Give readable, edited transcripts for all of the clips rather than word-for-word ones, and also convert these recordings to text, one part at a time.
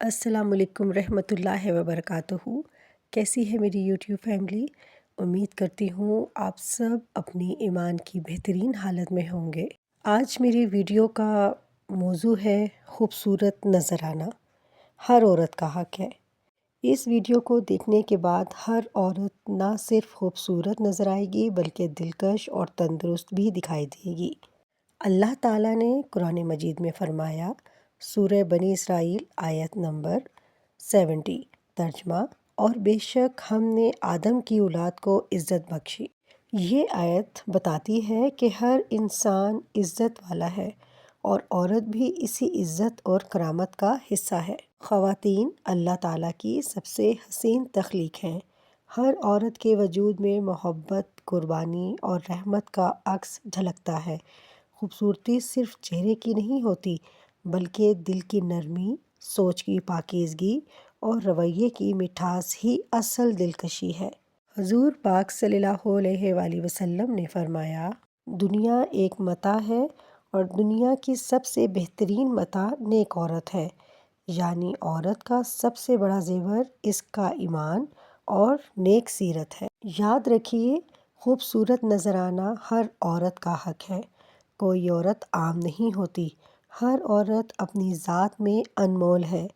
السلام علیکم رحمۃ اللہ وبرکاتہ۔ کیسی ہے میری یوٹیوب فیملی؟ امید کرتی ہوں آپ سب اپنی ایمان کی بہترین حالت میں ہوں گے۔ آج میری ویڈیو کا موضوع ہے خوبصورت نظر آنا۔ ہر عورت کا حق ہے۔ اس ویڈیو کو دیکھنے کے بعد ہر عورت نہ صرف خوبصورت نظر آئے گی بلکہ دلکش اور تندرست بھی دکھائی دے گی۔ اللہ تعالیٰ نے قرآن مجید میں فرمایا، سورہ بنی اسرائیل آیت نمبر 70 ترجمہ، اور بے شک ہم نے آدم کی اولاد کو عزت بخشی۔ یہ آیت بتاتی ہے کہ ہر انسان عزت والا ہے اور عورت بھی اسی عزت اور کرامت کا حصہ ہے۔ خواتین اللہ تعالیٰ کی سب سے حسین تخلیق ہیں۔ ہر عورت کے وجود میں محبت، قربانی اور رحمت کا عکس جھلکتا ہے۔ خوبصورتی صرف چہرے کی نہیں ہوتی بلکہ دل کی نرمی، سوچ کی پاکیزگی اور رویے کی مٹھاس ہی اصل دلکشی ہے۔ حضور پاک صلی اللہ علیہ وآلہ وسلم نے فرمایا، دنیا ایک متاع ہے اور دنیا کی سب سے بہترین متاع نیک عورت ہے، یعنی عورت کا سب سے بڑا زیور اس کا ایمان اور نیک سیرت ہے۔ یاد رکھیے، خوبصورت نظر آنا ہر عورت کا حق ہے۔ کوئی عورت عام نہیں ہوتی، ہر عورت اپنی ذات میں انمول ہے۔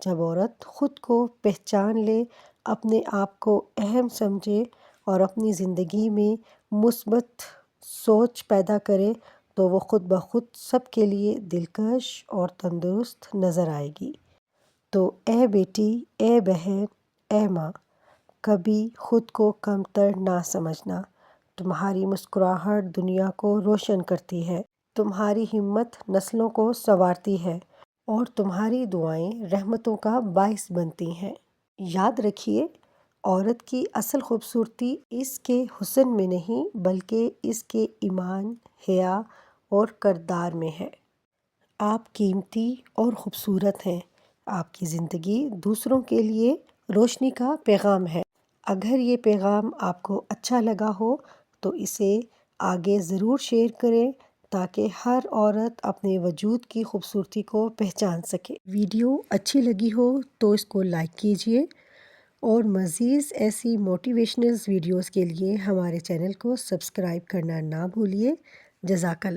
جب عورت خود کو پہچان لے، اپنے آپ کو اہم سمجھے اور اپنی زندگی میں مثبت سوچ پیدا کرے تو وہ خود بخود سب کے لیے دلکش اور تندرست نظر آئے گی۔ تو اے بیٹی، اے بہن، اے ماں، کبھی خود کو کمتر نہ سمجھنا۔ تمہاری مسکراہٹ دنیا کو روشن کرتی ہے، تمہاری ہمت نسلوں کو سنوارتی ہے اور تمہاری دعائیں رحمتوں کا باعث بنتی ہیں۔ یاد رکھیے، عورت کی اصل خوبصورتی اس کے حسن میں نہیں بلکہ اس کے ایمان، حیا اور کردار میں ہے۔ آپ قیمتی اور خوبصورت ہیں۔ آپ کی زندگی دوسروں کے لیے روشنی کا پیغام ہے۔ اگر یہ پیغام آپ کو اچھا لگا ہو تو اسے آگے ضرور شیئر کریں تاکہ ہر عورت اپنے وجود کی خوبصورتی کو پہچان سکے۔ ویڈیو اچھی لگی ہو تو اس کو لائک کیجیے اور مزید ایسی موٹیویشنل ویڈیوز کے لیے ہمارے چینل کو سبسکرائب کرنا نہ بھولیے۔ جزاک اللہ۔